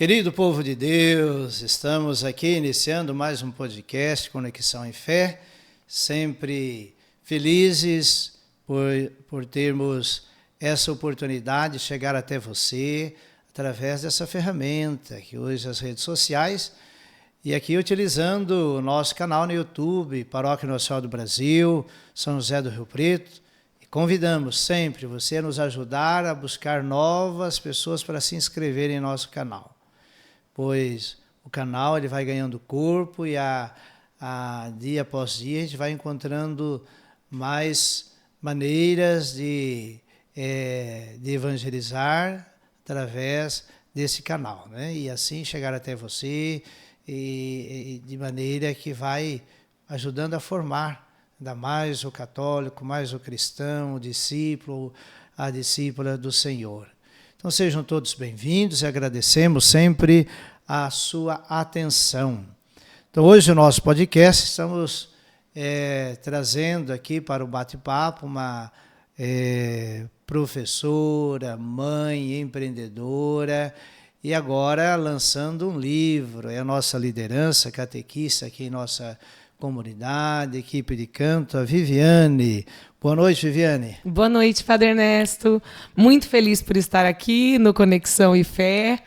Querido povo de Deus, estamos aqui iniciando mais um podcast Conexão em Fé, sempre felizes por termos essa oportunidade de chegar até você através dessa ferramenta que hoje as redes sociais e aqui utilizando o nosso canal no YouTube, Paróquia Nossa Senhora do Brasil, São José do Rio Preto. E convidamos sempre você a nos ajudar a buscar novas pessoas para se inscreverem em nosso canal. Pois o canal ele vai ganhando corpo e dia após dia a gente vai encontrando mais maneiras de evangelizar através desse canal, né? E assim chegar até você e de maneira que vai ajudando a formar ainda mais o católico, mais o cristão, o discípulo, a discípula do Senhor. Então sejam todos bem-vindos e agradecemos sempre a sua atenção. Então hoje no nosso podcast estamos trazendo aqui para o bate-papo uma professora, mãe, empreendedora e agora lançando um livro. É a nossa liderança catequista aqui em nossa comunidade, equipe de canto, a Viviane. Boa noite, Viviane. Boa noite, Padre Ernesto. Muito feliz por estar aqui no Conexão e Fé.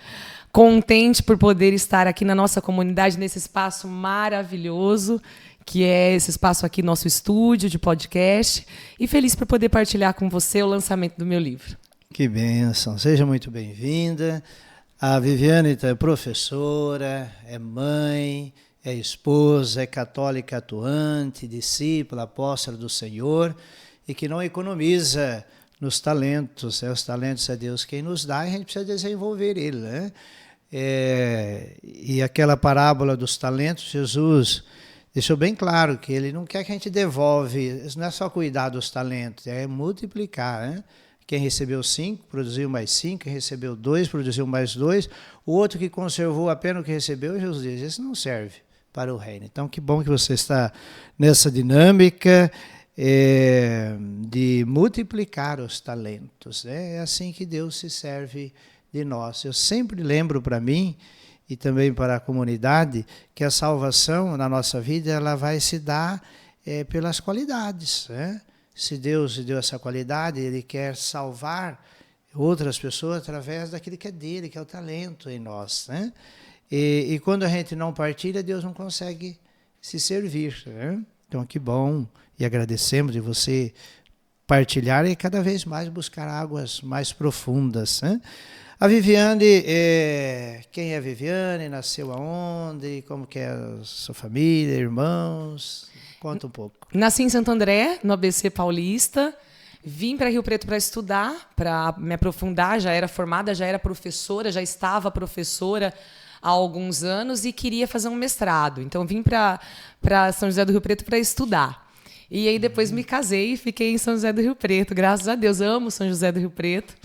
Contente por poder estar aqui na nossa comunidade, nesse espaço maravilhoso, que é esse espaço aqui, nosso estúdio de podcast. E feliz por poder partilhar com você o lançamento do meu livro. Que bênção. Seja muito bem-vinda. A Viviane é professora, é mãe, é esposa, é católica atuante, discípula, apóstola do Senhor e que não economiza nos talentos. Os talentos é Deus quem nos dá e a gente precisa desenvolver ele, né? E aquela parábola dos talentos, Jesus deixou bem claro que ele não quer que a gente devolve, não é só cuidar dos talentos, é multiplicar, né? Quem recebeu 5, produziu mais 5, quem recebeu 2, produziu mais 2, o outro que conservou apenas o que recebeu, Jesus diz, esse não serve para o reino. Então, que bom que você está nessa dinâmica de multiplicar os talentos. É assim que Deus se serve de nós. Eu sempre lembro para mim e também para a comunidade que a salvação na nossa vida ela vai se dar pelas qualidades, né? Se Deus deu essa qualidade, Ele quer salvar outras pessoas através daquilo que é dele, que é o talento em nós, né? E quando a gente não partilha, Deus não consegue se servir, né? Então, que bom e agradecemos de você partilhar e cada vez mais buscar águas mais profundas, né? A Viviane, quem é a Viviane? Nasceu aonde? Como que é a sua família, irmãos? Conta um pouco. Nasci em Santo André, no ABC Paulista. Vim para Rio Preto para estudar, para me aprofundar. Já era formada, já era professora, já estava professora há alguns anos e queria fazer um mestrado. Então, vim para São José do Rio Preto para estudar. E aí, depois me casei e fiquei em São José do Rio Preto. Graças a Deus, amo São José do Rio Preto.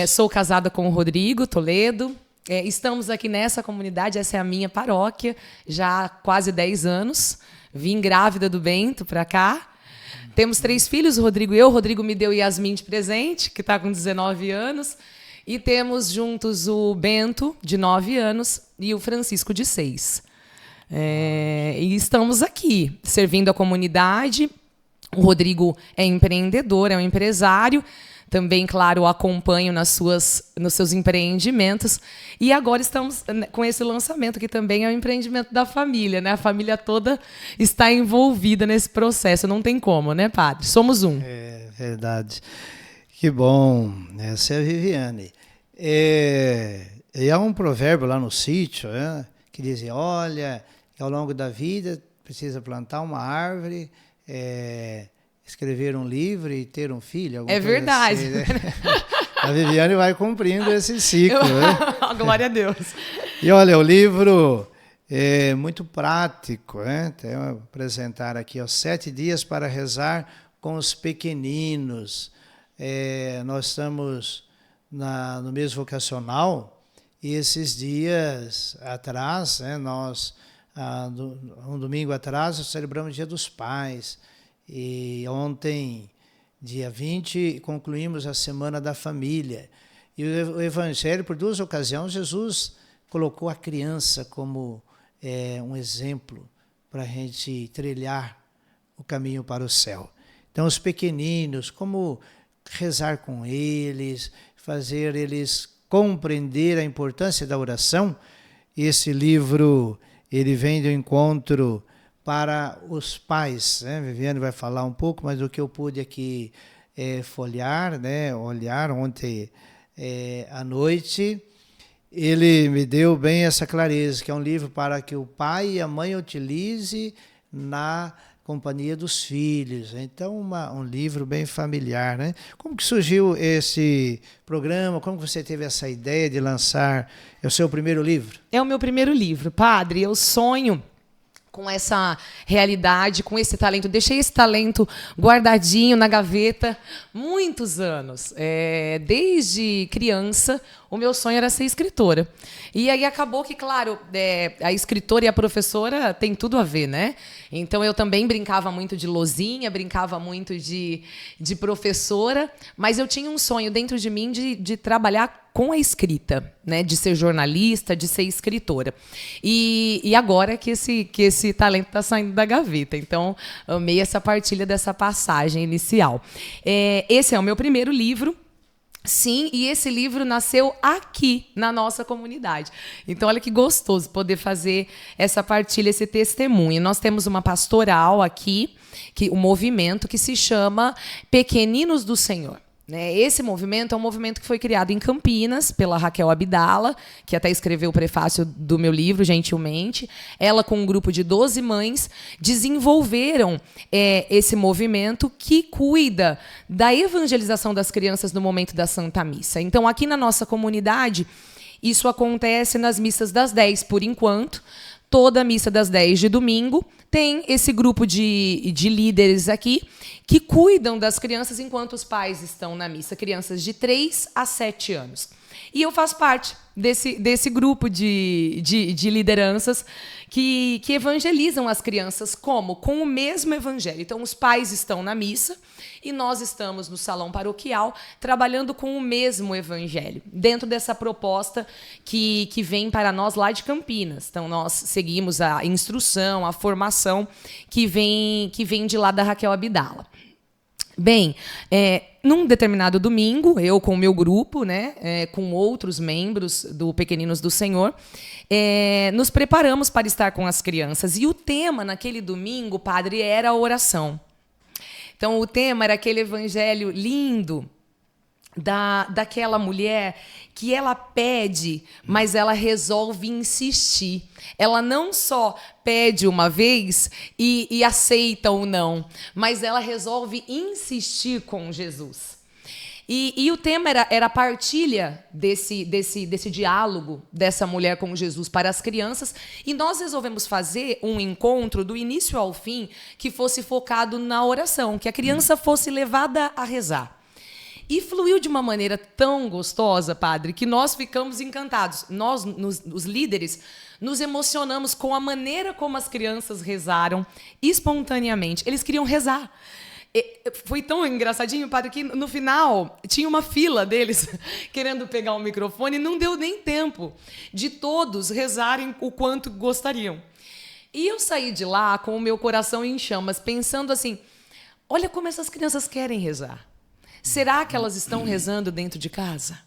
Sou casada com o Rodrigo Toledo. Estamos aqui nessa comunidade, essa é a minha paróquia, já há quase 10 anos. Vim grávida do Bento para cá. Temos 3 filhos, o Rodrigo e eu. O Rodrigo me deu Yasmin de presente, que está com 19 anos. E temos juntos o Bento, de 9 anos, e o Francisco, de 6. E estamos aqui, servindo a comunidade. O Rodrigo é empreendedor, é um empresário. Também, claro, o acompanho nos seus empreendimentos. E agora estamos com esse lançamento, que também é um empreendimento da família, né? A família toda está envolvida nesse processo. Não tem como, né, padre? Somos um. É verdade. Que bom. Essa é a Viviane. E há um provérbio lá no sítio, né, que diz, olha, ao longo da vida precisa plantar uma árvore, escrever um livro e ter um filho. É verdade. Assim, né? A Viviane vai cumprindo esse ciclo. Né? Glória a Deus. E olha, o livro é muito prático. Né? Então, vou apresentar aqui os 7 dias para rezar com os pequeninos. Nós estamos no mês vocacional e esses dias atrás, né, nós, um domingo atrás, celebramos o Dia dos Pais. E ontem, dia 20, concluímos a Semana da Família. E o Evangelho, por 2 ocasiões, Jesus colocou a criança como um exemplo para a gente trilhar o caminho para o céu. Então, os pequeninos, como rezar com eles, fazer eles compreender a importância da oração. Esse livro, ele vem de encontro para os pais, né? Viviane vai falar um pouco, mas o que eu pude aqui folhear, né? Olhar ontem à noite, ele me deu bem essa clareza, que é um livro para que o pai e a mãe utilize na companhia dos filhos. Então, um livro bem familiar, né? Como que surgiu esse programa? Como que você teve essa ideia de lançar? É o seu primeiro livro? É o meu primeiro livro, padre. Eu sonho com essa realidade, com esse talento. Deixei esse talento guardadinho na gaveta muitos anos. Desde criança, o meu sonho era ser escritora. E aí acabou que, claro, a escritora e a professora tem tudo a ver, né? Então, eu também brincava muito de lousinha, brincava muito de professora, mas eu tinha um sonho dentro de mim de trabalhar com a escrita, né? De ser jornalista, de ser escritora. E agora que esse talento está saindo da gaveta. Então, amei essa partilha dessa passagem inicial. Esse é o meu primeiro livro. Sim, e esse livro nasceu aqui, na nossa comunidade. Então, olha que gostoso poder fazer essa partilha, esse testemunho. Nós temos uma pastoral aqui, um movimento que se chama Pequeninos do Senhor. Esse movimento é um movimento que foi criado em Campinas pela Raquel Abdala, que até escreveu o prefácio do meu livro, gentilmente. Ela, com um grupo de 12 mães, desenvolveram esse movimento que cuida da evangelização das crianças no momento da Santa Missa. Então, aqui na nossa comunidade, isso acontece nas missas das 10, por enquanto. Toda a missa das 10 de domingo tem esse grupo de líderes aqui que cuidam das crianças enquanto os pais estão na missa, crianças de 3 a 7 anos. E eu faço parte desse grupo de lideranças que evangelizam as crianças como? Com o mesmo evangelho. Então, os pais estão na missa e nós estamos no salão paroquial trabalhando com o mesmo evangelho, dentro dessa proposta que vem para nós lá de Campinas. Então, nós seguimos a instrução, a formação que vem de lá da Raquel Abdala. Bem, num determinado domingo, eu com o meu grupo, né, com outros membros do Pequeninos do Senhor, nos preparamos para estar com as crianças. E o tema naquele domingo, padre, era a oração. Então, o tema era aquele evangelho lindo daquela mulher que ela pede, mas ela resolve insistir. Ela não só pede uma vez e aceita ou não, mas ela resolve insistir com Jesus. E o tema era a partilha desse diálogo dessa mulher com Jesus para as crianças. E nós resolvemos fazer um encontro do início ao fim que fosse focado na oração, que a criança fosse levada a rezar. E fluiu de uma maneira tão gostosa, padre, que nós ficamos encantados. Nós, os líderes, nos emocionamos com a maneira como as crianças rezaram espontaneamente. Eles queriam rezar. Foi tão engraçadinho, padre, que no final tinha uma fila deles querendo pegar o microfone e não deu nem tempo de todos rezarem o quanto gostariam. E eu saí de lá com o meu coração em chamas, pensando assim, olha como essas crianças querem rezar. Será que elas estão rezando dentro de casa?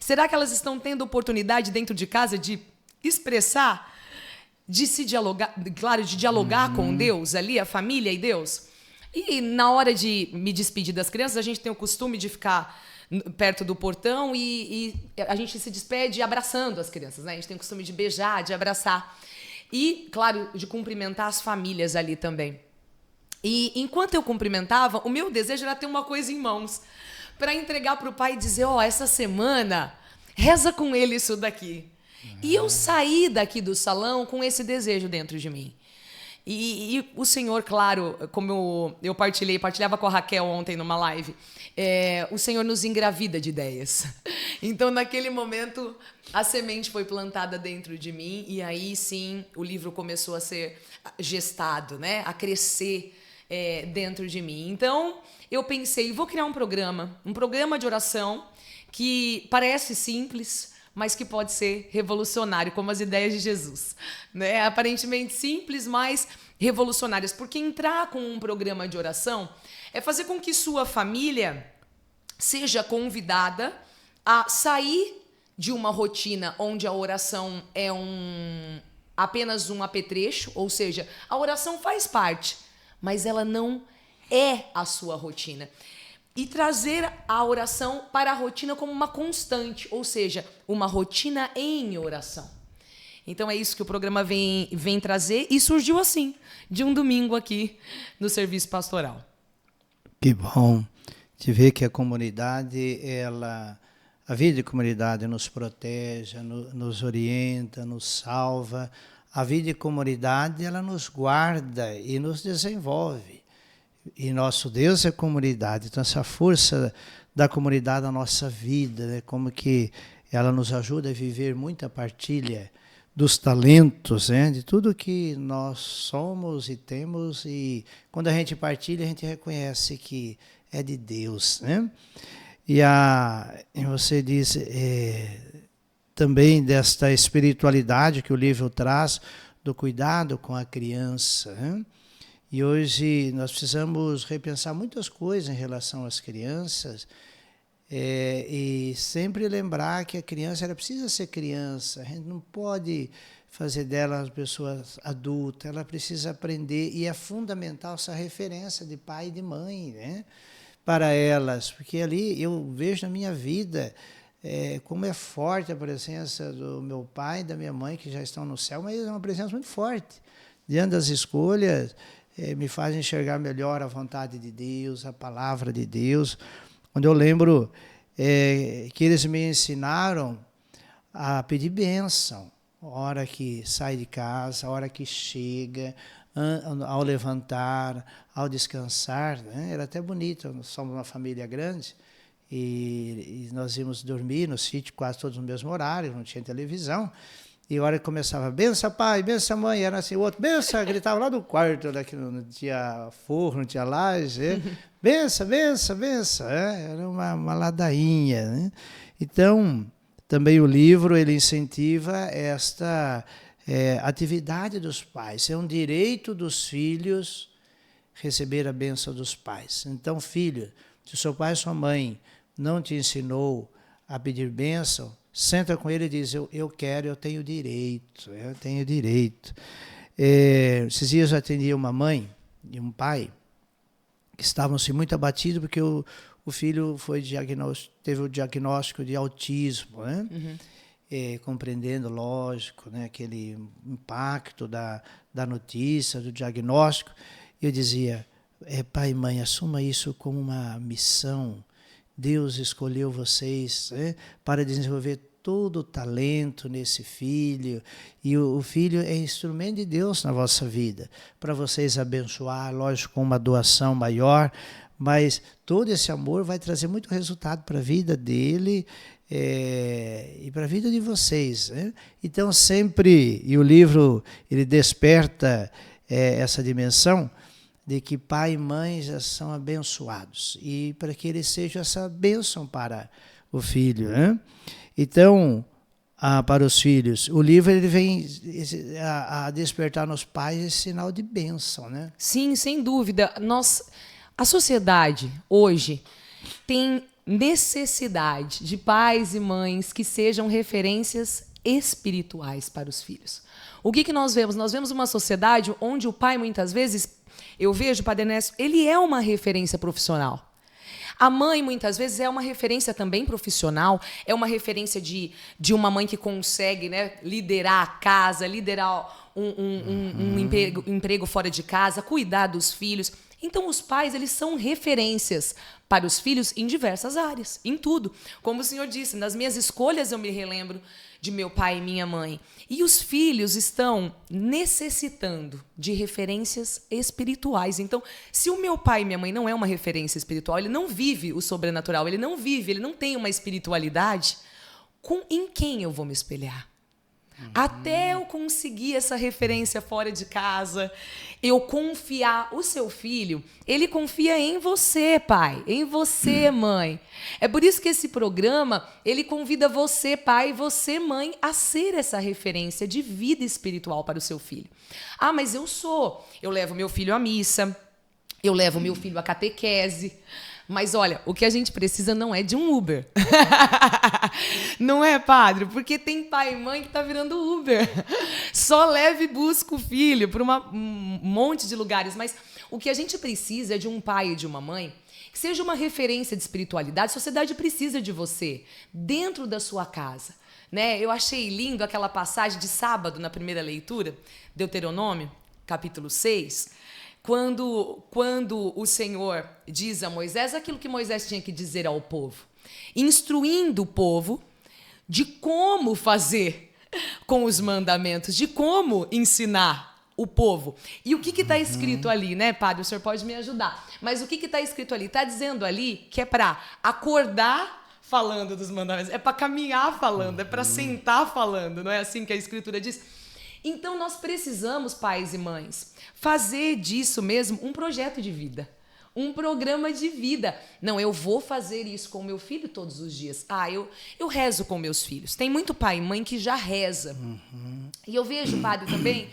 Será que elas estão tendo oportunidade dentro de casa de expressar, de se dialogar, claro, de dialogar com Deus ali, a família e Deus? E na hora de me despedir das crianças, a gente tem o costume de ficar perto do portão e a gente se despede abraçando as crianças, né? A gente tem o costume de beijar, de abraçar. E, claro, de cumprimentar as famílias ali também. E enquanto eu cumprimentava, o meu desejo era ter uma coisa em mãos para entregar para o pai e dizer, essa semana, reza com ele isso daqui. E eu saí daqui do salão com esse desejo dentro de mim. E o Senhor, claro, como eu partilhava com a Raquel ontem numa live, o Senhor nos engravida de ideias. Então, naquele momento, a semente foi plantada dentro de mim e aí, sim, o livro começou a ser gestado, né? A crescer dentro de mim. Então, eu pensei, vou criar um programa de oração que parece simples, mas que pode ser revolucionário, como as ideias de Jesus, né? Aparentemente simples, mas revolucionárias. Porque entrar com um programa de oração é fazer com que sua família seja convidada a sair de uma rotina onde a oração é apenas um apetrecho, ou seja, a oração faz parte, mas ela não é a sua rotina. E trazer a oração para a rotina como uma constante, ou seja, uma rotina em oração. Então é isso que o programa vem trazer, e surgiu assim, de um domingo aqui no serviço pastoral. Que bom de ver que a comunidade, a vida de comunidade nos protege, nos orienta, nos salva. A vida de comunidade, ela nos guarda e nos desenvolve. E nosso Deus é comunidade. Então, essa força da comunidade na nossa vida, né? Como que ela nos ajuda a viver muita partilha dos talentos, né? De tudo que nós somos e temos. E quando a gente partilha, a gente reconhece que é de Deus, né? E você diz também desta espiritualidade que o livro traz, do cuidado com a criança, né? E hoje nós precisamos repensar muitas coisas em relação às crianças, e sempre lembrar que a criança ela precisa ser criança. A gente não pode fazer dela uma pessoa adulta, ela precisa aprender, e é fundamental essa referência de pai e de mãe, né? Para elas, porque ali eu vejo na minha vida como é forte a presença do meu pai e da minha mãe, que já estão no céu, mas é uma presença muito forte. Diante das escolhas, me faz enxergar melhor a vontade de Deus, a palavra de Deus. Quando eu lembro que eles me ensinaram a pedir bênção, a hora que sai de casa, a hora que chega, ao levantar, ao descansar, né? Era até bonito. Nós somos uma família grande e nós íamos dormir no sítio quase todos no mesmo horário, não tinha televisão. E a hora que começava, benção pai, benção mãe, era assim, o outro, benção, gritava lá do quarto, daqui não tinha forro, não tinha laje, benção, benção, benção, era uma ladainha, né? Então, também o livro, ele incentiva esta atividade dos pais. É um direito dos filhos receber a bênção dos pais. Então, filho, se o seu pai e sua mãe não te ensinou a pedir bênção, senta com ele e diz, eu quero, eu tenho direito, eu tenho direito. Esses dias eu atendi uma mãe e um pai que estavam assim, muito abatidos porque o filho teve o diagnóstico de autismo, né? Uhum. Compreendendo, lógico, né, aquele impacto da notícia, do diagnóstico. Eu dizia, pai e mãe, assuma isso como uma missão. Deus escolheu vocês, né, para desenvolver todo o talento nesse filho, e o filho é instrumento de Deus na vossa vida, para vocês abençoar, lógico, com uma doação maior, mas todo esse amor vai trazer muito resultado para a vida dele, e para a vida de vocês, né? Então sempre, e o livro ele desperta essa dimensão de que pai e mãe já são abençoados, e para que eles sejam essa bênção para o filho, né? Então, para os filhos, o livro ele vem a despertar nos pais esse sinal de bênção, né? Sim, sem dúvida. A sociedade hoje tem necessidade de pais e mães que sejam referências espirituais para os filhos. O que nós vemos? Nós vemos uma sociedade onde o pai, muitas vezes, eu vejo o Padre Ernesto, ele é uma referência profissional. A mãe, muitas vezes, é uma referência também profissional, é uma referência de uma mãe que consegue, né, liderar a casa, liderar um emprego fora de casa, cuidar dos filhos. Então, os pais, eles são referências para os filhos em diversas áreas, em tudo. Como o senhor disse, nas minhas escolhas eu me relembro de meu pai e minha mãe. E os filhos estão necessitando de referências espirituais. Então, se o meu pai e minha mãe não é uma referência espiritual, ele não vive o sobrenatural, ele não tem uma espiritualidade, em quem eu vou me espelhar? Até eu conseguir essa referência fora de casa, eu confiar. O seu filho, ele confia em você, pai, em você, mãe. É por isso que esse programa, ele convida você, pai, e você, mãe, a ser essa referência de vida espiritual para o seu filho. Ah, mas eu levo meu filho à missa, eu levo meu filho à catequese. Mas olha, o que a gente precisa não é de um Uber. Não é, padre? Porque tem pai e mãe que tá virando Uber. Só leva e busca o filho para um monte de lugares. Mas o que a gente precisa é de um pai e de uma mãe que seja uma referência de espiritualidade. A sociedade precisa de você dentro da sua casa. Né? Eu achei lindo aquela passagem de sábado na primeira leitura, Deuteronômio, capítulo 6, quando o Senhor diz a Moisés aquilo que Moisés tinha que dizer ao povo, instruindo o povo de como fazer com os mandamentos, de como ensinar o povo. E o que está escrito ali, né, padre? O senhor pode me ajudar. Mas o que está escrito ali? Está dizendo ali que é para acordar falando dos mandamentos, é para caminhar falando, é para sentar falando, não é assim que a Escritura diz? Então nós precisamos, pais e mães, fazer disso mesmo um projeto de vida, um programa de vida. Não, eu vou fazer isso com o meu filho todos os dias. Ah, eu rezo com meus filhos. Tem muito pai e mãe que já reza. E eu vejo, padre, também,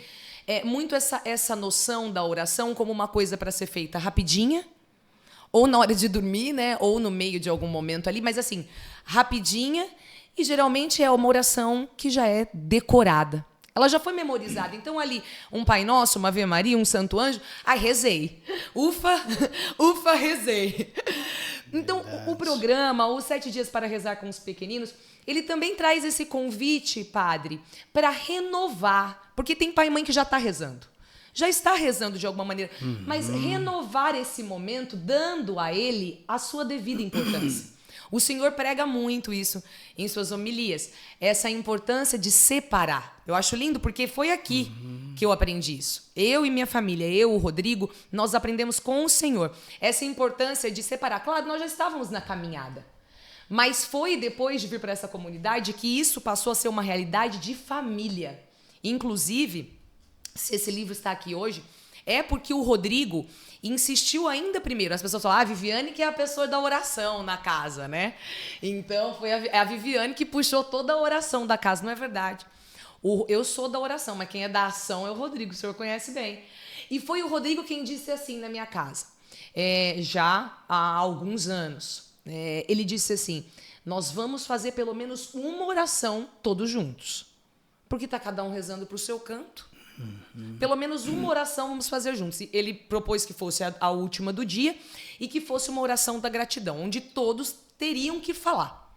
muito essa noção da oração como uma coisa para ser feita rapidinha, ou na hora de dormir, né? Ou no meio de algum momento ali, mas assim, rapidinha, e geralmente é uma oração que já é decorada. Ela já foi memorizada. Então, ali, um Pai Nosso, uma Ave Maria, um Santo Anjo, rezei. Ufa, ufa, rezei. Então, o programa, os 7 dias para rezar com os pequeninos, ele também traz esse convite, padre, para renovar. Porque tem pai e mãe que já está rezando. Já está rezando de alguma maneira. Mas renovar esse momento, dando a ele a sua devida importância. O Senhor prega muito isso em suas homilias. Essa importância de separar. Eu acho lindo porque foi aqui que eu aprendi isso. Eu e minha família, eu, o Rodrigo, nós aprendemos com o Senhor. Essa importância de separar. Claro, nós já estávamos na caminhada. Mas foi depois de vir para essa comunidade que isso passou a ser uma realidade de família. Inclusive, se esse livro está aqui hoje, é porque o Rodrigo insistiu ainda primeiro. As pessoas falam, a Viviane que é a pessoa da oração na casa, né? Então, foi a Viviane que puxou toda a oração da casa. Não é verdade. Eu sou da oração, mas quem é da ação é o Rodrigo, o senhor conhece bem. E foi o Rodrigo quem disse assim na minha casa, já há alguns anos. Ele disse assim, nós vamos fazer pelo menos uma oração todos juntos. Porque está cada um rezando para o seu canto. Pelo menos uma oração vamos fazer juntos. Ele propôs que fosse a última do dia e que fosse uma oração da gratidão, onde todos teriam que falar.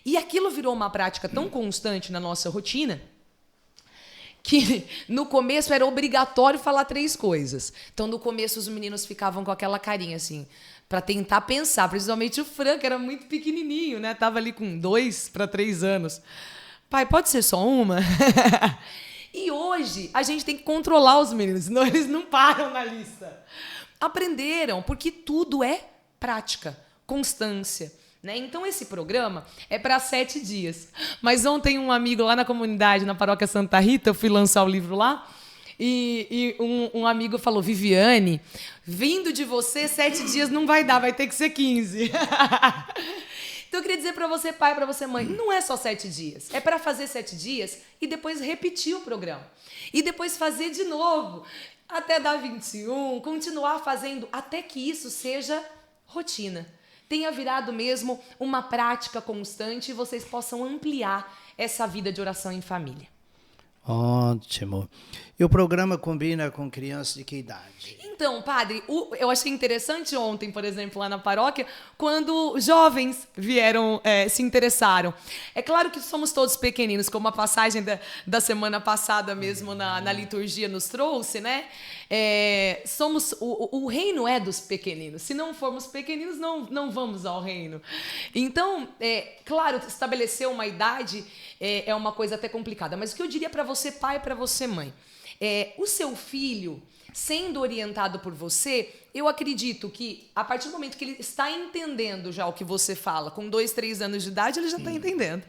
E aquilo virou uma prática tão constante na nossa rotina que no começo era obrigatório falar 3 coisas. Então, no começo, os meninos ficavam com aquela carinha assim, para tentar pensar, principalmente o Fran, que era muito pequenininho, né? Tava ali com 2 para 3 anos. Pai, pode ser só uma? E hoje a gente tem que controlar os meninos, senão eles não param na lista. Aprenderam, porque tudo é prática, constância. Né? Então esse programa é para 7 dias. Mas ontem um amigo lá na comunidade, na paróquia Santa Rita, eu fui lançar o livro lá, e um amigo falou, Viviane, vindo de você, 7 dias não vai dar, vai ter que ser 15. Então, eu queria dizer para você, pai, para você, mãe, não é só 7 dias. É para fazer 7 dias e depois repetir o programa. E depois fazer de novo, até dar 21, continuar fazendo, até que isso seja rotina. Tenha virado mesmo uma prática constante e vocês possam ampliar essa vida de oração em família. Ótimo. E o programa combina com crianças de que idade? Então, padre, eu achei interessante ontem, por exemplo, lá na paróquia, quando jovens vieram, se interessaram. É claro que somos todos pequeninos, como a passagem da semana passada mesmo na liturgia nos trouxe, né? O reino é dos pequeninos. Se não formos pequeninos, não vamos ao reino. Então, claro, estabelecer uma idade é uma coisa até complicada. Mas o que eu diria para você, pai, para você, mãe, o seu filho, sendo orientado por você, eu acredito que a partir do momento que ele está entendendo já o que você fala, com 2, 3 anos de idade, ele já está entendendo.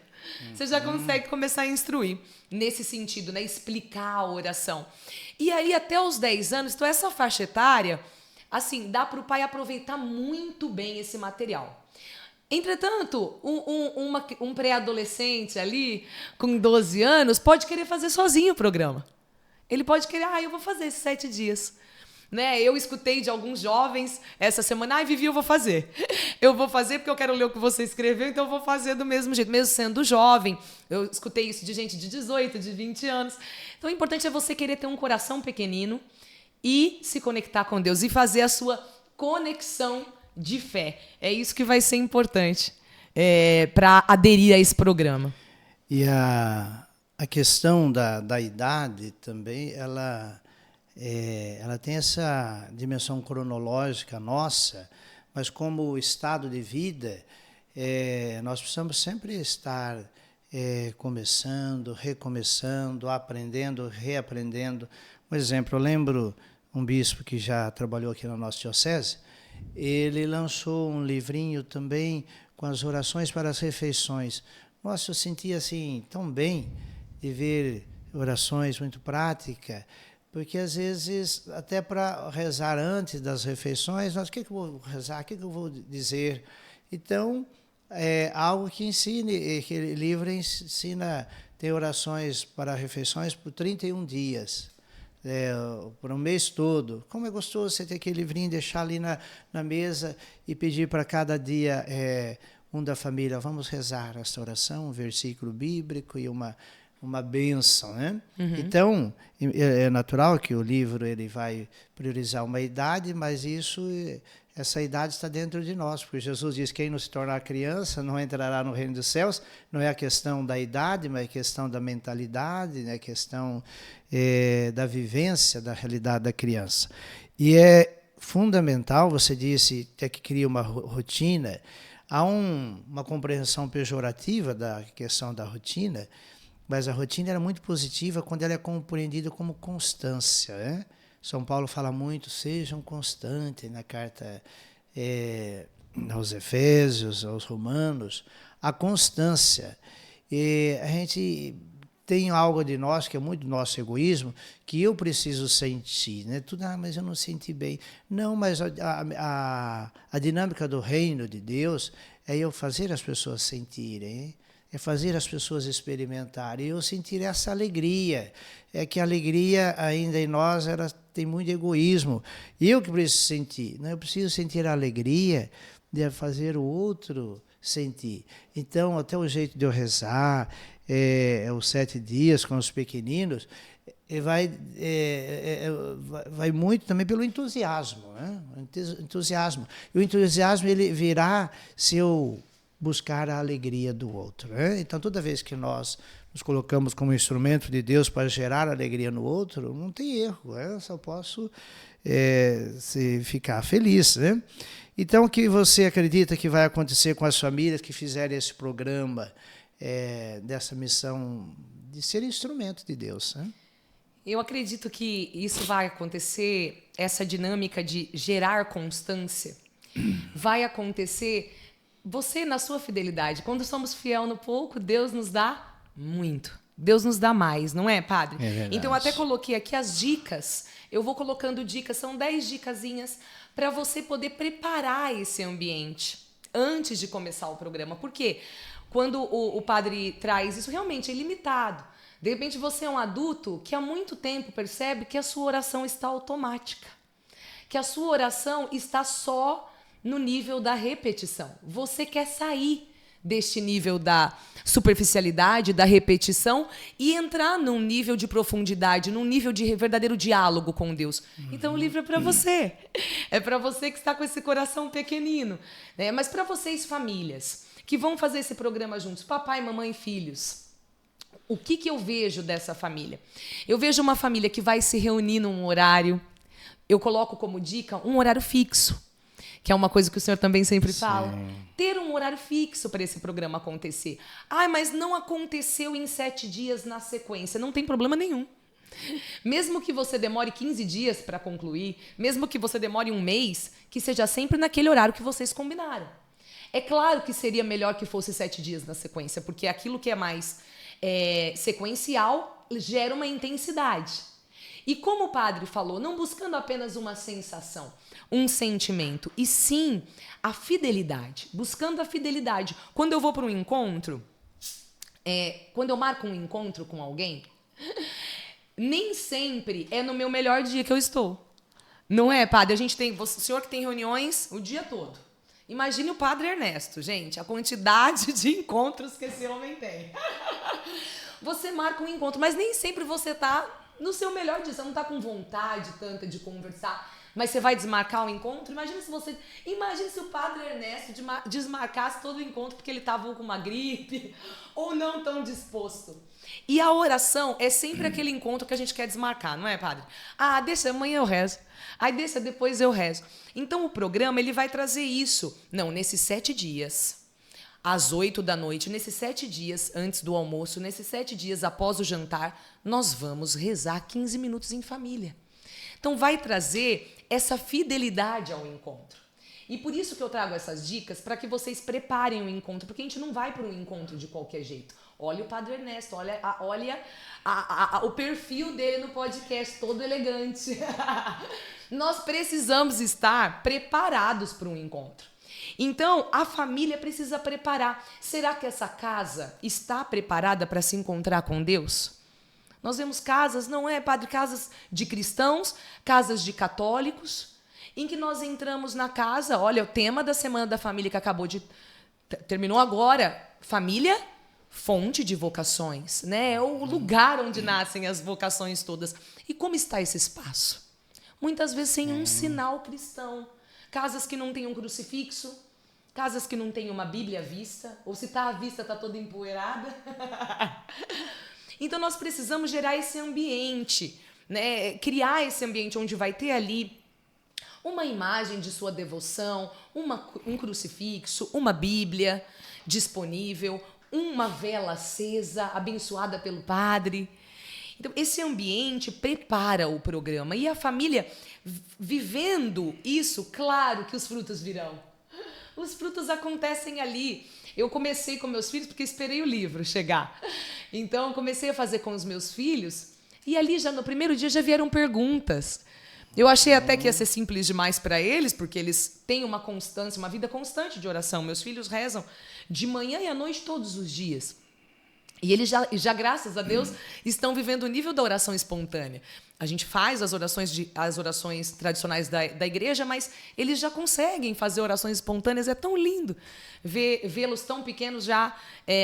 Você já consegue começar a instruir nesse sentido, né? Explicar a oração. E aí, até os 10 anos, então essa faixa etária, assim, dá para o pai aproveitar muito bem esse material. Entretanto, um pré-adolescente ali, com 12 anos, pode querer fazer sozinho o programa. Ele pode querer, eu vou fazer esses 7 dias. Né? Eu escutei de alguns jovens essa semana, Vivi, eu vou fazer. Eu vou fazer porque eu quero ler o que você escreveu, então eu vou fazer do mesmo jeito, mesmo sendo jovem. Eu escutei isso de gente de 18, de 20 anos. Então, o importante é você querer ter um coração pequenino e se conectar com Deus e fazer a sua conexão de fé. É isso que vai ser importante para aderir a esse programa. E a questão da idade também, ela tem essa dimensão cronológica nossa, mas como estado de vida, nós precisamos sempre estar começando, recomeçando, aprendendo, reaprendendo. Por exemplo, eu lembro um bispo que já trabalhou aqui na nossa diocese, ele lançou um livrinho também com as orações para as refeições. Nossa, eu sentia assim tão bem de ver orações muito práticas, porque às vezes, até para rezar antes das refeições, o que eu vou rezar, o que eu vou dizer? Então, algo que ensine, aquele livro ensina, tem orações para refeições por 31 dias, por um mês todo. Como é gostoso você ter aquele livrinho, deixar ali na mesa e pedir para cada dia um da família, vamos rezar esta oração, um versículo bíblico e uma bênção, né? Uhum. Então, é natural que o livro ele vai priorizar uma idade, mas essa idade está dentro de nós, porque Jesus diz que quem não se tornar criança não entrará no reino dos céus. Não é a questão da idade, mas é a questão da mentalidade, né? A questão da vivência da realidade da criança. E é fundamental, você disse, ter que criar uma rotina. Há uma compreensão pejorativa da questão da rotina, mas a rotina era muito positiva quando ela é compreendida como constância, né? São Paulo fala muito, sejam constantes na carta aos Efésios, aos Romanos, a constância. E a gente tem algo de nós, que é muito do nosso egoísmo, que eu preciso sentir, né? Tudo, mas eu não senti bem. Não, mas a dinâmica do reino de Deus é eu fazer as pessoas sentirem, hein? É fazer as pessoas experimentarem. E eu sentir essa alegria. É que a alegria ainda em nós tem muito egoísmo. E eu que preciso sentir. Né? Eu preciso sentir a alegria de fazer o outro sentir. Então, até o jeito de eu rezar, os 7 dias com os pequeninos, vai muito também pelo entusiasmo. Né? Entusiasmo. E o entusiasmo ele virá se eu buscar a alegria do outro. Né? Então, toda vez que nós nos colocamos como instrumento de Deus para gerar alegria no outro, não tem erro. Eu só posso ficar feliz. Né? Então, o que você acredita que vai acontecer com as famílias que fizerem esse programa, dessa missão de ser instrumento de Deus? Né? Eu acredito que isso vai acontecer, essa dinâmica de gerar constância, vai acontecer você na sua fidelidade. Quando somos fiel no pouco, Deus nos dá muito. Deus nos dá mais, não é, padre? É verdade. Então, eu até coloquei aqui as dicas. Eu vou colocando dicas, são 10 dicasinhas para você poder preparar esse ambiente antes de começar o programa. Por quê? Quando o padre traz isso, realmente é ilimitado. De repente, você é um adulto que há muito tempo percebe que a sua oração está automática. Que a sua oração está só no nível da repetição. Você quer sair deste nível da superficialidade, da repetição e entrar num nível de profundidade, num nível de verdadeiro diálogo com Deus. Então o livro é para você. É para você que está com esse coração pequenino. Né? Mas para vocês, famílias, que vão fazer esse programa juntos, papai, mamãe e filhos, o que eu vejo dessa família? Eu vejo uma família que vai se reunir num horário, eu coloco como dica um horário fixo, que é uma coisa que o senhor também sempre fala. Ter um horário fixo para esse programa acontecer. Mas não aconteceu em 7 dias na sequência. Não tem problema nenhum. Mesmo que você demore 15 dias para concluir, mesmo que você demore um mês, que seja sempre naquele horário que vocês combinaram. É claro que seria melhor que fosse 7 dias na sequência, porque aquilo que é mais sequencial gera uma intensidade. E como o padre falou, não buscando apenas uma sensação, um sentimento, e sim a fidelidade, buscando a fidelidade. Quando eu vou para um encontro, quando eu marco um encontro com alguém, nem sempre é no meu melhor dia que eu estou. Não é, padre? O senhor que tem reuniões o dia todo. Imagine o padre Ernesto, gente, a quantidade de encontros que esse homem tem. Você marca um encontro, mas nem sempre você está no seu melhor dia. Você não está com vontade tanta de conversar, mas você vai desmarcar o encontro. Imagine se o padre Ernesto desmarcasse todo o encontro porque ele estava com uma gripe ou não tão disposto. E a oração é sempre aquele encontro que a gente quer desmarcar, não é, padre? Ah, deixa, amanhã eu rezo. Aí deixa, depois eu rezo. Então o programa ele vai trazer isso. Não, nesses 7 dias, às 8 da noite, nesses 7 dias antes do almoço, nesses 7 dias após o jantar, nós vamos rezar 15 minutos em família. Então vai trazer essa fidelidade ao encontro. E por isso que eu trago essas dicas, para que vocês preparem o encontro, porque a gente não vai para um encontro de qualquer jeito. Olha o padre Ernesto, olha o perfil dele no podcast, todo elegante. Nós precisamos estar preparados para um encontro. Então, a família precisa preparar. Será que essa casa está preparada para se encontrar com Deus? Nós vemos casas, não é, padre? Casas de cristãos, casas de católicos, em que nós entramos na casa, olha, o tema da Semana da Família que terminou agora, família, fonte de vocações, né? É o lugar onde nascem as vocações todas. E como está esse espaço? Muitas vezes sem um sinal cristão. Casas que não têm um crucifixo, casas que não têm uma Bíblia à vista, ou se está à vista, está toda empoeirada. Então nós precisamos gerar esse ambiente, né? Criar esse ambiente onde vai ter ali uma imagem de sua devoção, um crucifixo, uma Bíblia disponível, uma vela acesa, abençoada pelo padre. Então, esse ambiente prepara o programa. E a família, vivendo isso, claro que os frutos virão. Os frutos acontecem ali. Eu comecei com meus filhos porque esperei o livro chegar. Então, comecei a fazer com os meus filhos e ali, já no primeiro dia, já vieram perguntas. Eu achei até que ia ser simples demais para eles, porque eles têm uma constância, uma vida constante de oração. Meus filhos rezam de manhã e à noite todos os dias. E eles já, graças a Deus, estão vivendo o nível da oração espontânea. A gente faz as orações tradicionais da igreja, mas eles já conseguem fazer orações espontâneas. É tão lindo vê-los tão pequenos já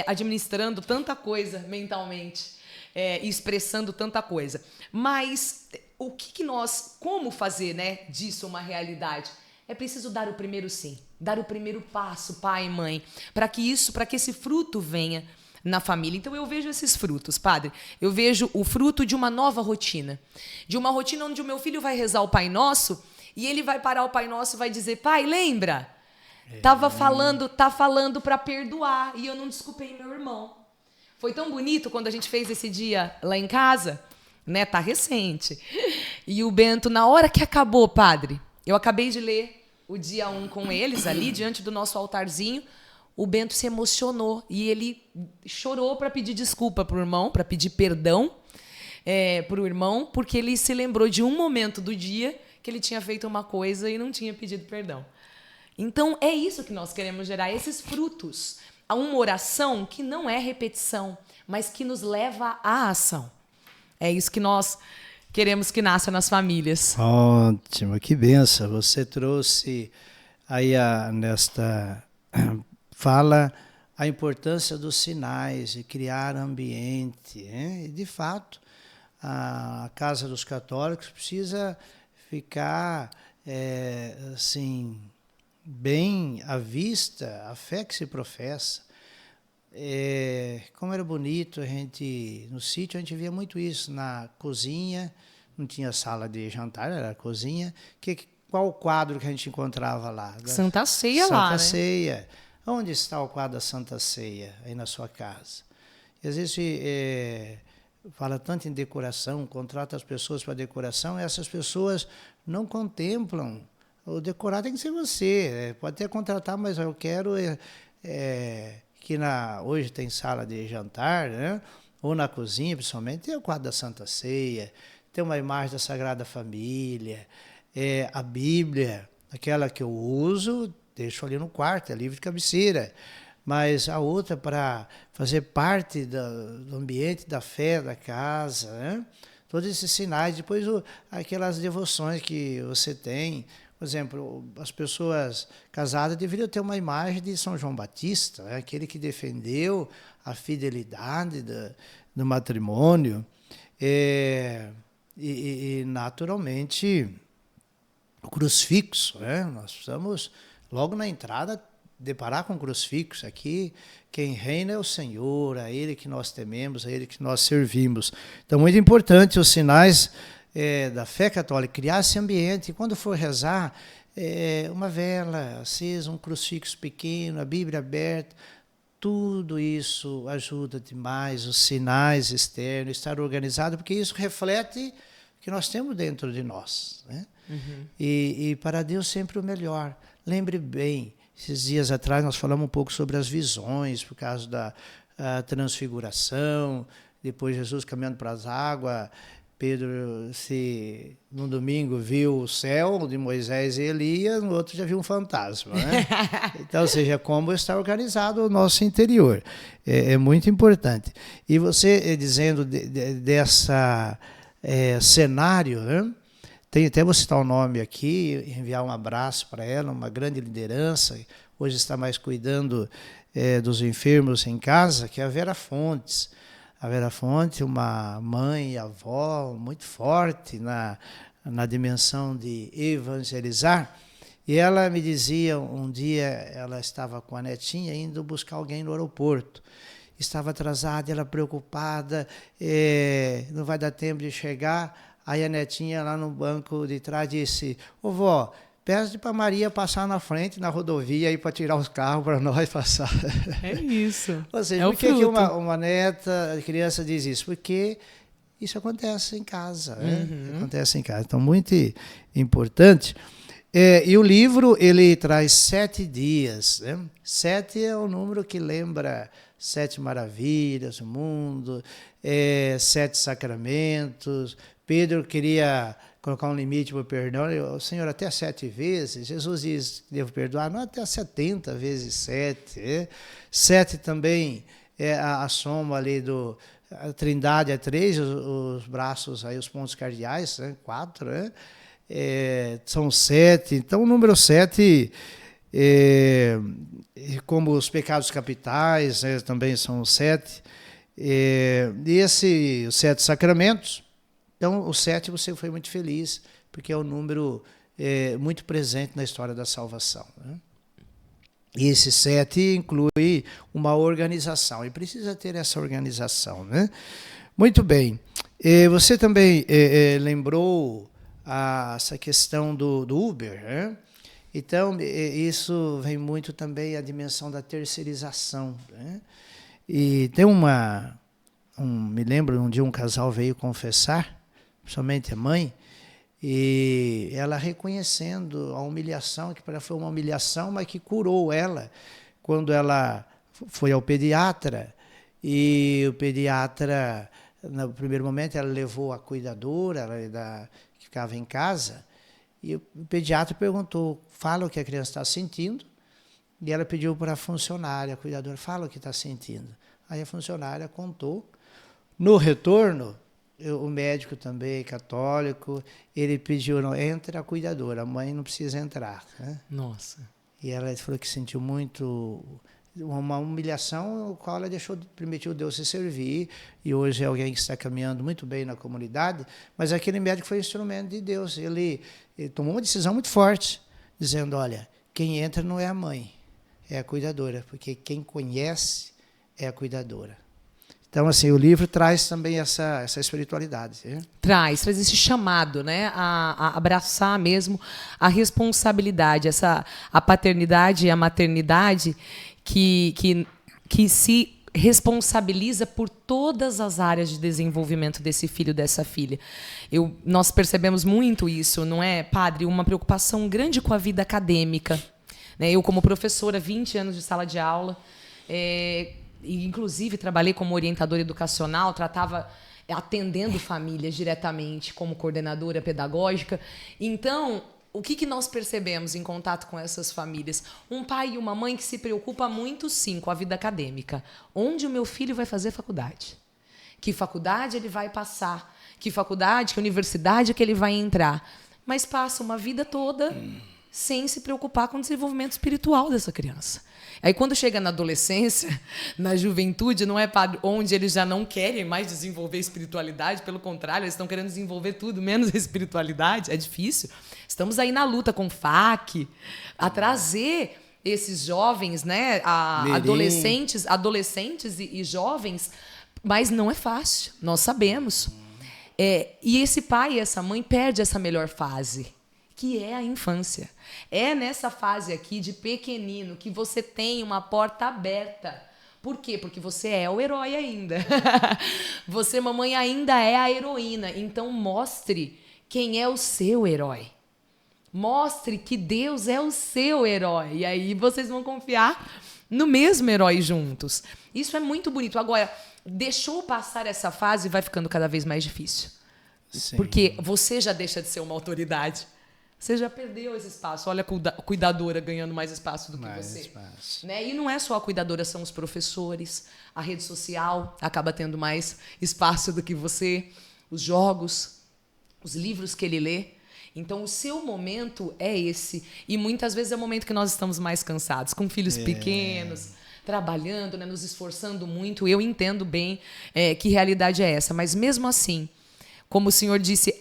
administrando tanta coisa mentalmente, e expressando tanta coisa. Mas o que nós, como fazer, né, disso uma realidade? É preciso dar o primeiro sim, dar o primeiro passo, pai e mãe, para que esse fruto venha na família. Então eu vejo esses frutos, padre. Eu vejo o fruto de uma nova rotina. De uma rotina onde o meu filho vai rezar o Pai Nosso e ele vai parar o Pai Nosso e vai dizer: pai, lembra? Tá falando para perdoar e eu não desculpei meu irmão. Foi tão bonito quando a gente fez esse dia lá em casa, né? Tá recente. E o Bento, na hora que acabou, padre, eu acabei de ler o dia 1 com eles ali diante do nosso altarzinho. O Bento se emocionou e ele chorou para pedir desculpa para o irmão, para pedir perdão para o irmão, porque ele se lembrou de um momento do dia que ele tinha feito uma coisa e não tinha pedido perdão. Então, é isso que nós queremos gerar, esses frutos. A uma oração que não é repetição, mas que nos leva à ação. É isso que nós queremos que nasça nas famílias. Ótimo, que benção. Você trouxe aí nesta fala a importância dos sinais, de criar ambiente. E, de fato, a Casa dos Católicos precisa ficar assim, bem à vista, a fé que se professa. Como era bonito, no sítio a gente via muito isso, na cozinha, não tinha sala de jantar, era a cozinha. Qual o quadro que a gente encontrava lá? Santa Ceia lá, né? Santa Ceia. Onde está o quadro da Santa Ceia, aí na sua casa? E às vezes fala tanto em decoração, contrata as pessoas para decoração, e essas pessoas não contemplam O decorar tem que ser você. Pode até contratar, mas eu quero que hoje tem sala de jantar, né? Ou na cozinha, principalmente, tem o quadro da Santa Ceia, tem uma imagem da Sagrada Família, a Bíblia, aquela que eu uso, deixo ali no quarto, é livro de cabeceira. Mas a outra para fazer parte do ambiente da fé da casa, né? Todos esses sinais. Depois aquelas devoções que você tem. Por exemplo, as pessoas casadas deveriam ter uma imagem de São João Batista, né? Aquele que defendeu a fidelidade do matrimônio. E, naturalmente, o crucifixo, né? Nós precisamos, logo na entrada, deparar com o crucifixo. Aqui, quem reina é o Senhor, a Ele que nós tememos, a Ele que nós servimos. Então, muito importante os sinais da fé católica, criar esse ambiente. E quando for rezar, uma vela acesa, um crucifixo pequeno, a Bíblia aberta, tudo isso ajuda demais, os sinais externos, estar organizado, porque isso reflete o que nós temos dentro de nós, né? Uhum. E para Deus sempre o melhor. Lembre bem, esses dias atrás nós falamos um pouco sobre as visões, por causa da transfiguração, depois Jesus caminhando para as águas. Pedro, no domingo, viu o céu de Moisés e Elias, no outro já viu um fantasma, né? Então, ou seja, como está organizado o nosso interior. É muito importante. E você dizendo dessa cenário, né? Até vou citar o nome aqui, enviar um abraço para ela, uma grande liderança, hoje está mais cuidando dos enfermos em casa, que é a Vera Fontes. A Vera Fonte, uma mãe e avó muito forte na dimensão de evangelizar. E ela me dizia, um dia ela estava com a netinha indo buscar alguém no aeroporto. Estava atrasada, ela preocupada, não vai dar tempo de chegar. Aí a netinha lá no banco de trás disse: "Ô vó, peço para Maria passar na frente, na rodovia, aí para tirar os carros para nós passar." É isso. Ou seja, por que uma neta, a criança diz isso? Porque isso acontece em casa, né? Acontece em casa. Então, muito importante. E o livro, ele traz 7 dias, né? 7 é o número que lembra 7 maravilhas do mundo, 7 sacramentos. Pedro queria colocar um limite para o perdão. Senhor, até 7 vezes. Jesus diz que devo perdoar, não, até 70 vezes 7. 7 também é a soma ali a trindade é 3, os braços, aí, os pontos cardeais, né? 4, né? São 7. Então, o número 7, como os pecados capitais, né, também são 7. E os 7 sacramentos. Então, o 7 você foi muito feliz, porque é um número muito presente na história da salvação, né? E esse 7 inclui uma organização, e precisa ter essa organização, né? Muito bem. Você também lembrou essa questão do Uber, né? Então, isso vem muito também a dimensão da terceirização, né? E tem me lembro, um dia um casal veio confessar, principalmente a mãe, e ela reconhecendo a humilhação, que para ela foi uma humilhação, mas que curou ela, quando ela foi ao pediatra, e o pediatra, no primeiro momento, ela levou a cuidadora, que ficava em casa, e o pediatra perguntou, fala o que a criança está sentindo, e ela pediu para a funcionária, a cuidadora, fala o que está sentindo. Aí a funcionária contou. No retorno, o médico também, católico, ele pediu, não, entra a cuidadora, a mãe não precisa entrar, né? Nossa. E ela falou que sentiu muito, uma humilhação, o qual ela permitiu Deus se servir, e hoje é alguém que está caminhando muito bem na comunidade, mas aquele médico foi instrumento de Deus. Ele tomou uma decisão muito forte, dizendo, olha, quem entra não é a mãe, é a cuidadora, porque quem conhece é a cuidadora. Então, assim, o livro traz também essa espiritualidade. Né? Traz esse chamado, né, a abraçar mesmo a responsabilidade, a paternidade e a maternidade que se responsabiliza por todas as áreas de desenvolvimento desse filho, dessa filha. Nós percebemos muito isso, não é, padre? Uma preocupação grande com a vida acadêmica. Né? Eu, como professora, 20 anos de sala de aula, e inclusive trabalhei como orientadora educacional, atendendo famílias diretamente como coordenadora pedagógica. Então, o que nós percebemos em contato com essas famílias? Um pai e uma mãe que se preocupa muito, sim, com a vida acadêmica. Onde o meu filho vai fazer faculdade? Que faculdade ele vai passar? Que universidade que ele vai entrar? Mas passa uma vida toda sem se preocupar com o desenvolvimento espiritual dessa criança. Aí, quando chega na adolescência, na juventude, não é, padre, onde eles já não querem mais desenvolver espiritualidade, pelo contrário, eles estão querendo desenvolver tudo, menos a espiritualidade. É difícil. Estamos aí na luta com o FAC, a trazer esses jovens, né, adolescentes e jovens, mas não é fácil, nós sabemos. E esse pai e essa mãe perdem essa melhor fase, que é a infância. É nessa fase aqui de pequenino que você tem uma porta aberta. Por quê? Porque você é o herói ainda. Você, mamãe, ainda é a heroína. Então, mostre quem é o seu herói. Mostre que Deus é o seu herói. E aí vocês vão confiar no mesmo herói juntos. Isso é muito bonito. Agora, deixou passar essa fase, vai ficando cada vez mais difícil. Sim. Porque você já deixa de ser uma autoridade. Você já perdeu esse espaço. Olha a cuidadora ganhando mais espaço do que você. Né? E não é só a cuidadora, são os professores. A rede social acaba tendo mais espaço do que você. Os jogos, os livros que ele lê. Então, o seu momento é esse. E muitas vezes é o momento que nós estamos mais cansados, com filhos pequenos, trabalhando, né, nos esforçando muito. Eu entendo bem que realidade é essa. Mas mesmo assim, como o senhor disse,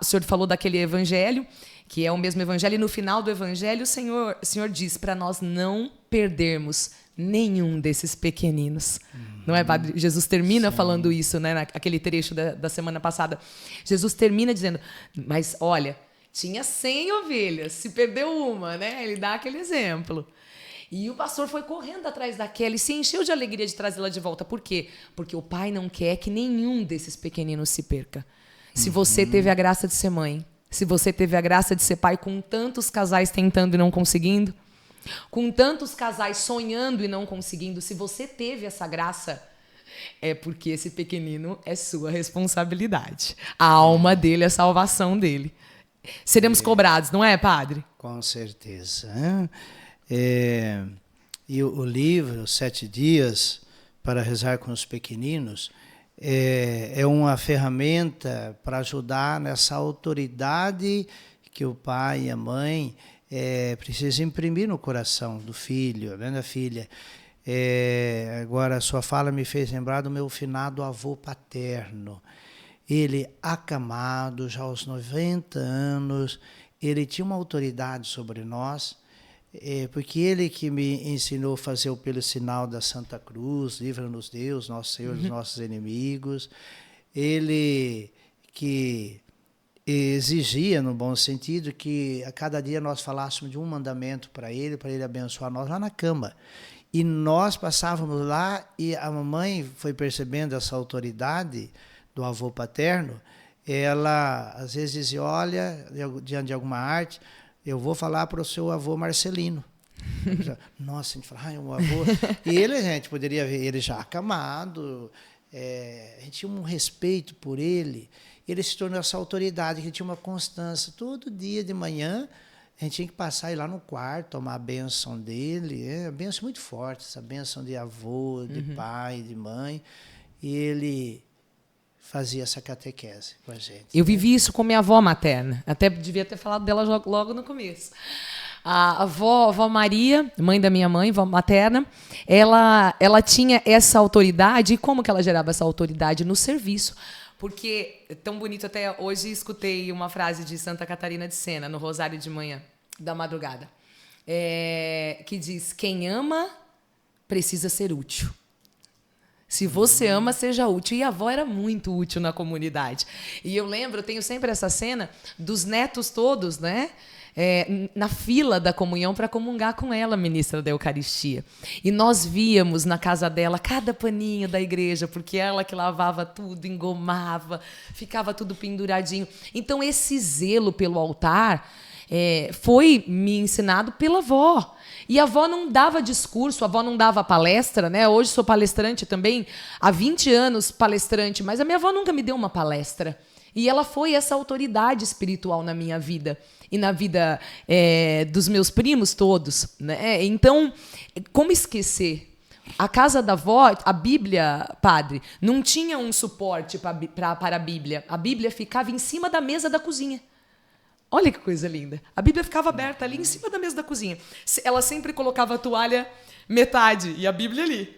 o senhor falou daquele evangelho, que é o mesmo evangelho, e no final do evangelho o senhor diz para nós não perdermos nenhum desses pequeninos. Não é, padre? Jesus termina falando isso, né, naquele trecho da semana passada. Jesus termina dizendo, mas olha, tinha 100 ovelhas, se perdeu uma, né? Ele dá aquele exemplo. E o pastor foi correndo atrás daquela e se encheu de alegria de trazê-la de volta. Por quê? Porque o pai não quer que nenhum desses pequeninos se perca. Se você teve a graça de ser mãe, se você teve a graça de ser pai com tantos casais tentando e não conseguindo, com tantos casais sonhando e não conseguindo, se você teve essa graça, é porque esse pequenino é sua responsabilidade. A alma dele, a salvação dele. Seremos cobrados, não é, padre? Com certeza. E o livro 7 Dias para Rezar com os Pequeninos é uma ferramenta para ajudar nessa autoridade que o pai e a mãe precisam imprimir no coração do filho, né, da filha. Agora, a sua fala me fez lembrar do meu finado avô paterno. Ele, acamado, já aos 90 anos, ele tinha uma autoridade sobre nós, porque ele que me ensinou a fazer pelo sinal da Santa Cruz, livra-nos Deus, nosso Senhor, dos nossos inimigos. Ele que exigia, no bom sentido, que a cada dia nós falássemos de um mandamento para ele abençoar nós lá na cama. E nós passávamos lá e a mamãe foi percebendo essa autoridade do avô paterno. Ela às vezes dizia, olha, diante de alguma arte, eu vou falar para o seu avô Marcelino. Nossa, a gente fala, um avô. E ele, a gente poderia ver ele já acamado, a gente tinha um respeito por ele. Ele se tornou essa autoridade, que tinha uma constância. Todo dia de manhã, a gente tinha que passar e ir lá no quarto, tomar a bênção dele. A bênção muito forte, essa bênção de avô, de pai, de mãe. E ele fazia essa catequese com a gente. Eu vivi isso com minha avó materna. Até devia ter falado dela logo no começo. A avó Maria, mãe da minha mãe, avó materna, ela tinha essa autoridade. E como que ela gerava essa autoridade? No serviço. Porque é tão bonito, até hoje escutei uma frase de Santa Catarina de Sena, no Rosário de Manhã, da madrugada, que diz, quem ama precisa ser útil. Se você ama, seja útil. E a avó era muito útil na comunidade. E eu lembro, eu tenho sempre essa cena dos netos todos, né? Na fila da comunhão para comungar com ela, ministra da Eucaristia. E nós víamos na casa dela cada paninho da igreja, porque ela que lavava tudo, engomava, ficava tudo penduradinho. Então, esse zelo pelo altar foi me ensinado pela avó. E a avó não dava discurso, a avó não dava palestra, né? Hoje sou palestrante também, há 20 anos palestrante, mas a minha avó nunca me deu uma palestra. E ela foi essa autoridade espiritual na minha vida e na vida dos meus primos todos, né? Então, como esquecer? A casa da avó, a Bíblia, padre, não tinha um suporte para a Bíblia. A Bíblia ficava em cima da mesa da cozinha. Olha que coisa linda. A Bíblia ficava aberta ali em cima da mesa da cozinha. Ela sempre colocava a toalha metade e a Bíblia ali.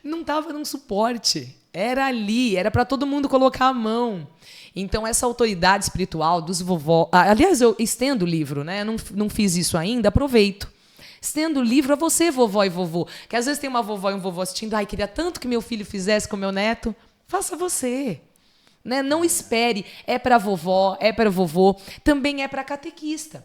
Não estava num suporte. Era ali, era para todo mundo colocar a mão. Então, essa autoridade espiritual dos vovó... Aliás, eu estendo o livro, né? Não fiz isso ainda, aproveito. Estendo o livro a você, vovó e vovô. Que às vezes tem uma vovó e um vovô assistindo. Ai, queria tanto que meu filho fizesse com meu neto. Faça você. Né? Não espere. É para a vovó, é para o vovô. Também é para catequista.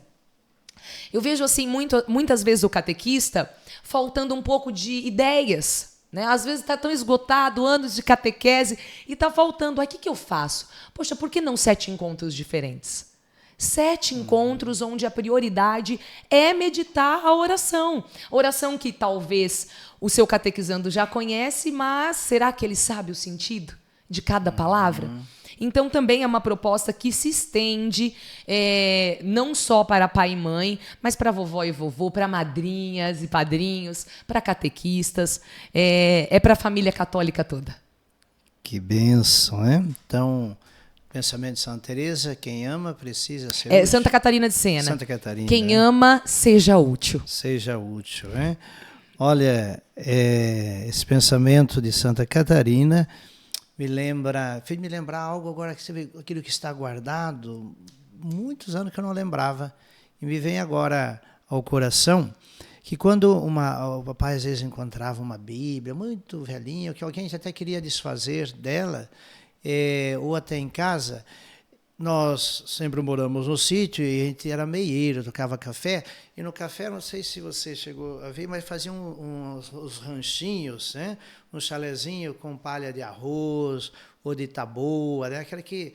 Eu vejo assim muitas vezes o catequista faltando um pouco de ideias. Né? Às vezes está tão esgotado, anos de catequese, e está faltando. O que eu faço? Poxa, por que não 7 encontros diferentes? 7 encontros onde a prioridade é meditar a oração. Oração que talvez o seu catequizando já conhece, mas será que ele sabe o sentido de cada palavra? Então, também é uma proposta que se estende não só para pai e mãe, mas para vovó e vovô, para madrinhas e padrinhos, para catequistas, para a família católica toda. Que bênção, né? Então, pensamento de Santa Teresa, quem ama precisa ser útil. Santa Catarina de Sena. Santa Catarina. Quem ama, seja útil. Seja útil, né? Olha, esse pensamento de Santa Catarina fez me lembrar algo agora, que você vê, aquilo que está guardado, muitos anos que eu não lembrava, e me vem agora ao coração, que quando o papai às vezes encontrava uma Bíblia muito velhinha, que alguém até queria desfazer dela, ou até em casa, nós sempre moramos no sítio e a gente era meieiro, tocava café, e no café, não sei se você chegou a ver, mas faziam uns ranchinhos, né? Um chalezinho com palha de arroz ou de taboa, né? Aquela que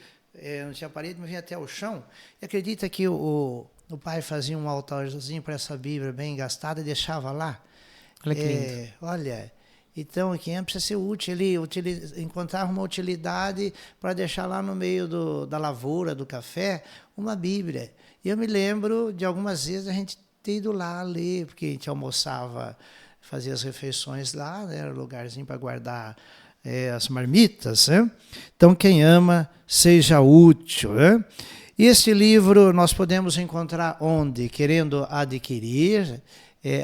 não tinha parede, mas vinha até o chão. E acredita que o pai fazia um altarzinho para essa Bíblia bem gastada e deixava lá? Olha que lindo. Olha... Então, quem precisa ser útil, ele encontrava uma utilidade para deixar lá no meio da lavoura, do café, uma Bíblia. E eu me lembro de algumas vezes a gente ter ido lá ler, porque a gente almoçava, fazia as refeições lá, né, era um lugarzinho para guardar as marmitas. Né? Então, quem ama, seja útil. Né? E este livro nós podemos encontrar onde? Querendo adquirir,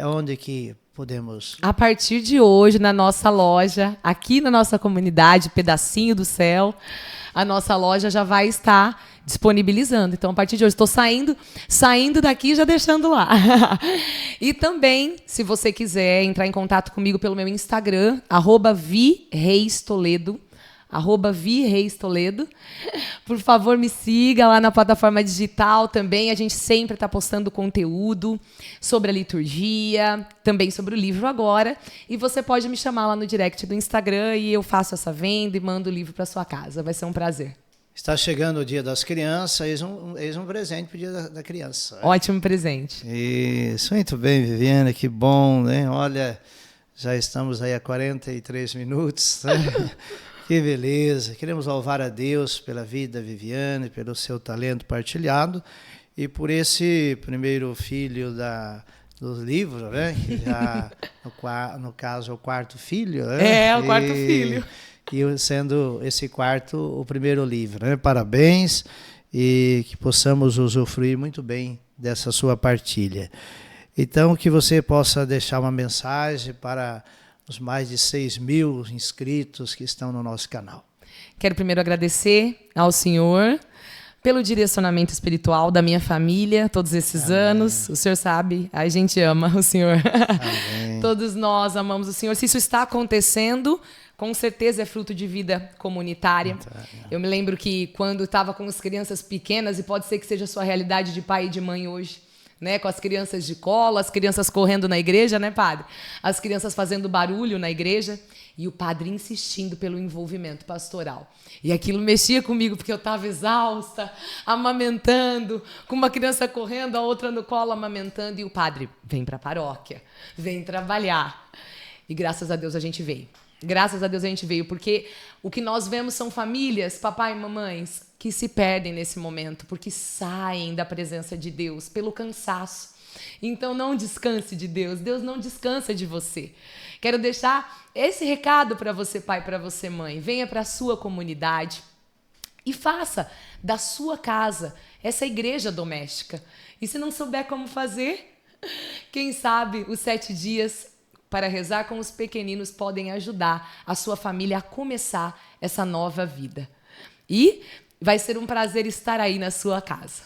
onde que podemos... A partir de hoje, na nossa loja, aqui na nossa comunidade, Pedacinho do Céu, a nossa loja já vai estar disponibilizando. Então, a partir de hoje, estou saindo daqui e já deixando lá. E também, se você quiser entrar em contato comigo pelo meu Instagram, @ViReisToledo, @ViReisToledo. Por favor, me siga lá na plataforma digital também. A gente sempre está postando conteúdo sobre a liturgia, também sobre o livro agora. E você pode me chamar lá no direct do Instagram e eu faço essa venda e mando o livro para sua casa. Vai ser um prazer. Está chegando o Dia das Crianças, eis um presente para o Dia da Criança. Ótimo presente. Isso, muito bem, Viviane, que bom, né? Olha, já estamos aí há 43 minutos, né? Que beleza! Queremos louvar a Deus pela vida da Viviane, pelo seu talento partilhado e por esse primeiro filho do livro, né? Que já, no caso, é o 4º filho. Né? O 4º filho. E sendo esse 4º o primeiro livro. Né? Parabéns e que possamos usufruir muito bem dessa sua partilha. Então, que você possa deixar uma mensagem para os mais de 6.000 inscritos que estão no nosso canal. Quero primeiro agradecer ao Senhor pelo direcionamento espiritual da minha família todos esses anos. O Senhor sabe, a gente ama o Senhor. Todos nós amamos o Senhor. Se isso está acontecendo, com certeza é fruto de vida comunitária. Eu me lembro que quando estava com as crianças pequenas, e pode ser que seja a sua realidade de pai e de mãe hoje, né? Com as crianças de colo, as crianças correndo na igreja, né, padre? As crianças fazendo barulho na igreja e o padre insistindo pelo envolvimento pastoral. E aquilo mexia comigo, porque eu estava exausta, amamentando, com uma criança correndo, a outra no colo amamentando, e o padre, vem para a paróquia, vem trabalhar. E graças a Deus a gente veio. Graças a Deus a gente veio, porque o que nós vemos são famílias, papai e mamães, que se perdem nesse momento, porque saem da presença de Deus pelo cansaço. Então não descanse de Deus, Deus não descansa de você. Quero deixar esse recado para você, pai, para você, mãe. Venha para a sua comunidade e faça da sua casa essa igreja doméstica. E se não souber como fazer, quem sabe os 7 dias para rezar com os pequeninos podem ajudar a sua família a começar essa nova vida. E vai ser um prazer estar aí na sua casa.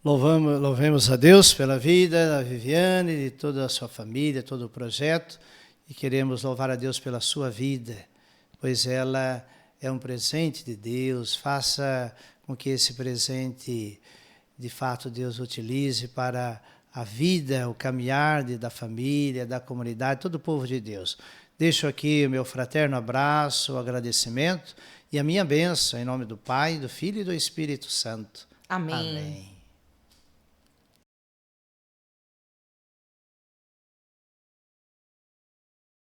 Louvemos a Deus pela vida da Viviane, de toda a sua família, todo o projeto, e queremos louvar a Deus pela sua vida, pois ela é um presente de Deus. Faça com que esse presente, de fato, Deus utilize para a vida, o caminhar da família, da comunidade, todo o povo de Deus. Deixo aqui o meu fraterno abraço, o agradecimento e a minha bênção, em nome do Pai, do Filho e do Espírito Santo. Amém. Amém.